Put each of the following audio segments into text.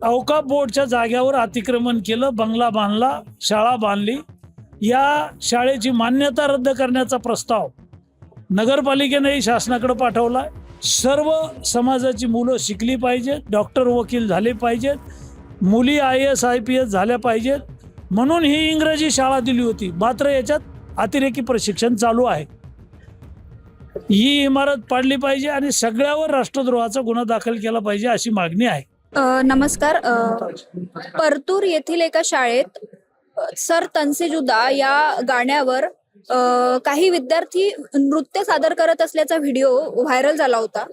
औकाफ बोर्डच्या जागेवर अतिक्रमण केलं, बंगला बांधला, शाळा बांधली. या शाळेची मान्यता रद्द करण्याचा प्रस्ताव नगरपालिकेनेही शासनाकडे पाठवला. सर्व समाजाची मुलं शिकली पाहिजेत, डॉक्टर वकील झाले पाहिजेत, मुली IAS IPS झाल्या पाहिजेत, म्हणून ही इंग्रजी शाळा दिली होती. मात्र याच्यात अतिरेकी प्रशिक्षण चालू आहे. ही इमारत पाडली पाहिजे आणि सगळ्यावर राष्ट्रद्रोहाचा गुन्हा दाखल केला पाहिजे अशी मागणी आहे. नमस्कार. परतूर येथील एका शाळेत सर तन्सेजुदा या गाण्यावर काही विद्यार्थी नृत्य सादर करत असल्याचा व्हिडिओ व्हायरल झाला होता.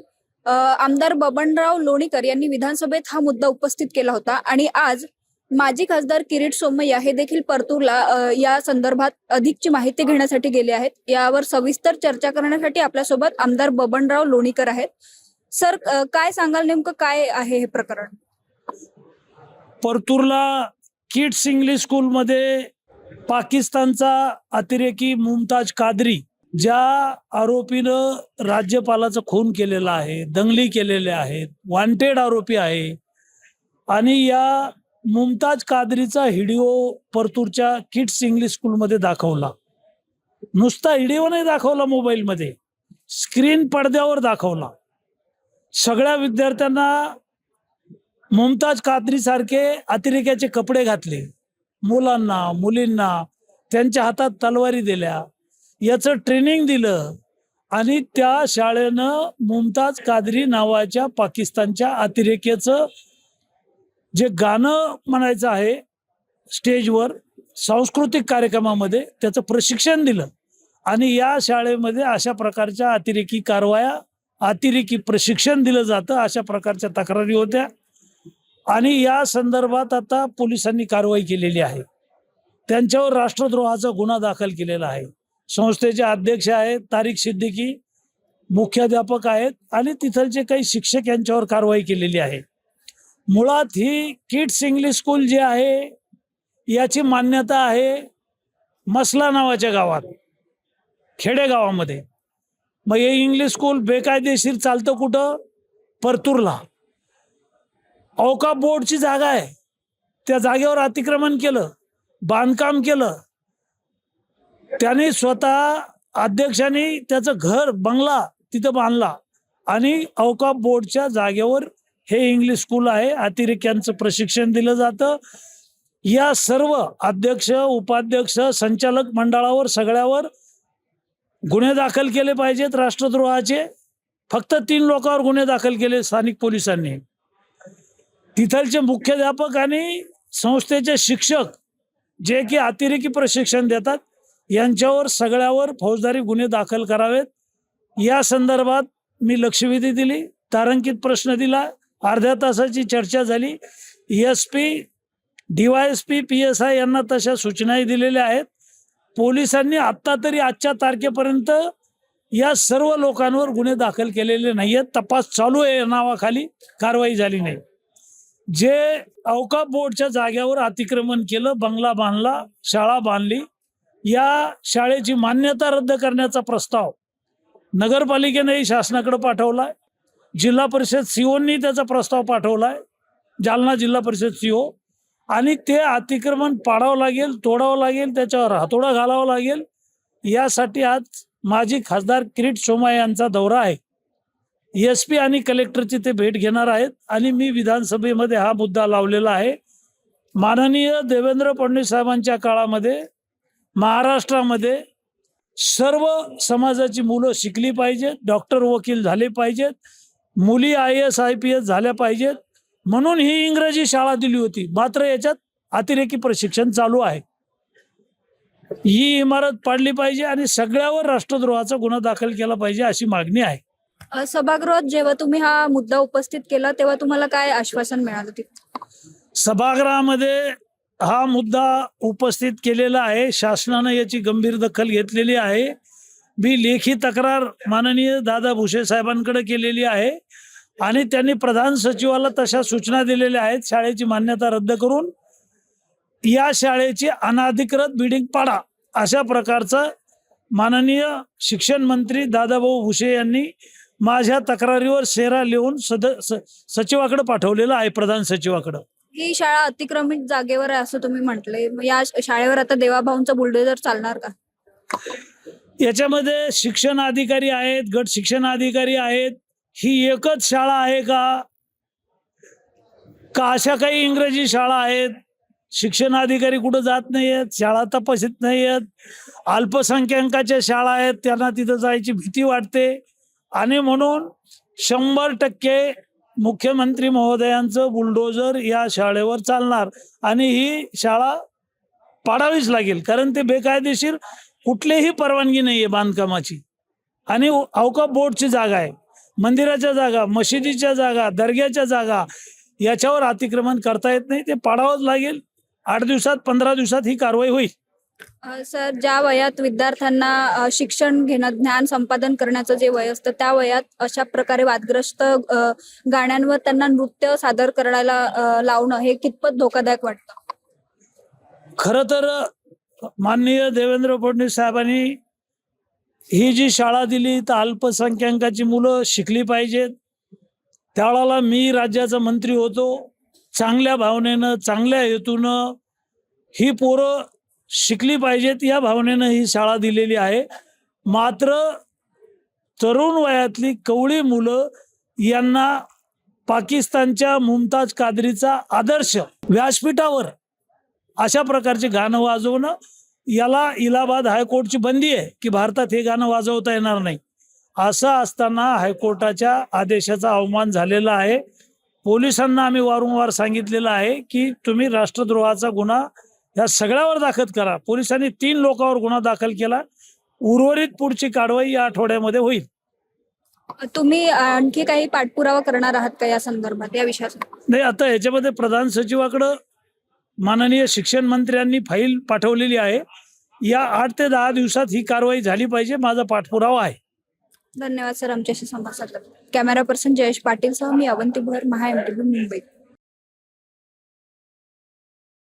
आमदार बबनराव लोणीकर यांनी विधानसभेत हा मुद्दा उपस्थित केला होता आणि आज माजी खासदार किरीट सोमय्या हे देखील परतूरला या संदर्भात अधिकची माहिती घेण्यासाठी गेले आहेत. यावर सविस्तर चर्चा करण्यासाठी आपल्यासोबत आमदार बबनराव लोणीकर आहेत. सर, काय सांगाल, नेमकं काय आहे हे प्रकरण? परतूरला किड्स इंग्लिश स्कूलमध्ये पाकिस्तानचा अतिरेकी मुमताज कादरी, ज्या आरोपीनं राज्यपालाचं खून केलेला आहे, दंगली केलेल्या आहेत, वॉन्टेड आरोपी आहे, आणि या मुमताज कादरीचा व्हिडिओ परतूरच्या किड्स इंग्लिश स्कूलमध्ये दाखवला. नुसता व्हिडिओ नाही दाखवला, मोबाईलमध्ये स्क्रीन पडद्यावर दाखवला. सगळ्या विद्यार्थ्यांना मुमताज कादरी सारखे अतिरेक्याचे कपडे घातले, मुलांना मुलींना त्यांच्या हातात तलवारी दिल्या, याचं ट्रेनिंग दिलं, आणि त्या शाळेनं मुमताज कादरी नावाच्या पाकिस्तानच्या अतिरेक्याचं जे गाणं म्हणायचं आहे स्टेजवर सांस्कृतिक कार्यक्रमामध्ये त्याचं प्रशिक्षण दिलं. आणि या शाळेमध्ये अशा प्रकारच्या अतिरेकी कारवाया, अतिरेकी प्रशिक्षण दिलं जातं, अशा प्रकारच्या तक्रारी होत्या. आणि या संदर्भात आता पोलिसांनी कारवाई केलेली आहे. त्यांच्यावर राष्ट्रद्रोहाचा गुन्हा दाखल केलेला आहे. संस्थेचे अध्यक्ष आहेत, तारिक सिद्दीकी मुख्याध्यापक आहेत, आणि तिथलचे काही शिक्षक यांच्यावर कारवाई केलेली आहे. मुळात ही किड्स इंग्लिश स्कूल जे आहे याची मान्यता आहे मसला नावाच्या गावात, खेडेगावामध्ये. मग हे इंग्लिश स्कूल बेकायदेशीर चालतं कुठं? परतूरला. औकाफ बोर्डची जागा आहे, त्या जागेवर अतिक्रमण केलं, बांधकाम केलं. त्याने स्वतः अध्यक्षांनी त्याचं घर, बंगला तिथं बांधला, आणि औकाफ बोर्डच्या जागेवर हे इंग्लिश स्कूल आहे. अतिरेक्यांचं प्रशिक्षण दिलं जातं. या सर्व अध्यक्ष, उपाध्यक्ष, संचालक मंडळावर, सगळ्यावर गुन्हे दाखल केले पाहिजेत राष्ट्रद्रोहाचे. फक्त 3 लोकांवर गुन्हे दाखल केले स्थानिक पोलिसांनी. तिथलचे मुख्याध्यापक आणि संस्थेचे शिक्षक जे की अतिरेकी प्रशिक्षण देतात यांच्यावर सगळ्यावर फौजदारी गुन्हे दाखल करावेत. या संदर्भात मी लक्षवेधी दिली, तारांकित प्रश्न दिला, अर्ध्या तासाची चर्चा झाली. SP, DYSP, PSI यांना तशा सूचनाही दिलेल्या आहेत. पोलिसांनी आत्ता तरी आजच्या तारखेपर्यंत या सर्व लोकांवर गुन्हे दाखल केलेले नाही आहेत. तपास चालू आहे, नावाखाली कारवाई झाली नाही. जे औकाफ बोर्डच्या जागेवर अतिक्रमण केलं, बंगला बांधला, शाळा बांधली, या शाळेची मान्यता रद्द करण्याचा प्रस्ताव नगरपालिकेनेही शासनाकडे पाठवलाय. जिल्हा परिषद COनी त्याचा प्रस्ताव पाठवलाय, जालना जिल्हा परिषद CO. आणि ते अतिक्रमण पाडावं लागेल, तोडावं लागेल, त्याच्यावर हातोडा घालावा लागेल. यासाठी आज माजी खासदार किरीट सोमय्या यांचा दौरा आहे. SP आणि कलेक्टरची ते भेट घेणार आहेत, आणि मी विधानसभेमध्ये हा मुद्दा लावलेला आहे. माननीय देवेंद्र फडणवीस साहेबांच्या काळामध्ये महाराष्ट्रामध्ये सर्व समाजाची मुलं शिकली पाहिजेत, डॉक्टर वकील झाले पाहिजेत, मुली IAS IPS झाल्या पाहिजेत, म्हणून ही इंग्रजी शाळा दिली होती. मात्र याच्यात अतिरेकी प्रशिक्षण चालू आहे. ही इमारत पाडली पाहिजे आणि सगळ्यावर राष्ट्रद्रोहाचा गुन्हा दाखल केला पाहिजे अशी मागणी आहे. सभागृहात जेव्हा तुम्ही हा मुद्दा उपस्थित केला तेव्हा तुम्हाला काय आश्वासन मिळालं? सभागृहामध्ये हा मुद्दा उपस्थित केलेला आहे. शासनाने याची गंभीर दखल घेतलेली आहे. मी लेखी तक्रार माननीय दादा भुसे साहेबांकडे केलेली आहे, आणि त्यांनी प्रधान सचिवाला तशा सूचना दिलेल्या आहेत. शाळेची मान्यता रद्द करून या शाळेची अनधिकृत बिल्डिंग पाडा, अशा प्रकारचं माननीय शिक्षण मंत्री दादाभाऊ भुसे यांनी माझ्या तक्रारीवर शेरा लिहून सचिवाकडे पाठवलेला आहे, प्रधान सचिवाकडे. ही शाळा अतिक्रमित जागेवर आहे असं तुम्ही म्हटले, मग या शाळेवर आता देवाभाऊंचा बुलडोझर चालणार का? याच्यामध्ये शिक्षण अधिकारी आहेत, गट शिक्षण अधिकारी आहेत. ही एकच शाळा आहे का अशा काही इंग्रजी शाळा आहेत? शिक्षण अधिकारी कुठं जात नाही आहेत, शाळा तपासित नाही आहेत. अल्पसंख्याकाच्या शाळा आहेत, त्यांना तिथं जायची भीती वाटते. आणि म्हणून 100% मुख्यमंत्री महोदयांचं बुलडोझर या शाळेवर चालणार आणि ही शाळा पाडावीच लागेल. कारण ते बेकायदेशीर कुठलीही परवानगी नाही आहे बांधकामाची. आणि औकाफ बोर्डची जागा आहे, मंदिराच्या जागा, मशिदीच्या जागा, दर्ग्याच्या जागा, याच्यावर अतिक्रमण करता येत नाही. ते पाडावंच लागेल. 8 दिवसात 15 दिवसात ही कारवाई होईल. सर, ज्या वयात विद्यार्थ्यांना शिक्षण घेणं, ज्ञान संपादन करण्याचं जे वय असतं, त्या वयात अशा प्रकारे वादग्रस्त गाण्यांवर त्यांना नृत्य सादर करायला लावणं हे कितपत धोकादायक वाटतं? खरं तर माननीय देवेंद्र फडणवीस साहेबांनी ही जी शाळा दिली तर अल्पसंख्याकाची मुलं शिकली पाहिजेत. त्यावेळेला मी राज्याचा मंत्री होतो. चांगल्या भावनेनं, चांगल्या हेतूनं ही पोरं शिकली पाहिजेत या भावनेनं ही शाळा दिलेली आहे. मात्र तरुण वयातली कवळी मुलं यांना पाकिस्तानच्या मुमताज कादरीचा आदर्श व्यासपीठावर अशा प्रकारचे गाणं वाजवणं, याला इलाहाबाद हायकोर्टची बंदी आहे की भारतात हे गाणं वाजवता येणार नाही. असं असताना हायकोर्टाच्या आदेशाचा अवमान झालेला आहे. पोलिसांना आम्ही वारंवार सांगितलेलं आहे की तुम्ही राष्ट्रद्रोहाचा गुन्हा या सगळ्यावर दाखल करा. पोलिसांनी 3 लोकांवर गुन्हा दाखल केला. उर्वरित पुढची कारवाई या आठवड्यामध्ये होईल. तुम्ही आणखी काही पाठपुरावा करणार आहात का या संदर्भात, या विषयाचा? नाही, आता ह्याच्यामध्ये प्रधान सचिवाकडं माननीय शिक्षण मंत्र्यांनी फाईल पाठवलेली आहे. या 8 ते 10 दिवसात ही कारवाई झाली पाहिजे. माझा पाठपुरावा आहे. धन्यवाद सर, आमच्याशी संवाद साधला. कॅमेरा पर्सन जयेश पाटील सह मी अवंती भर, MHA MTV मुंबई.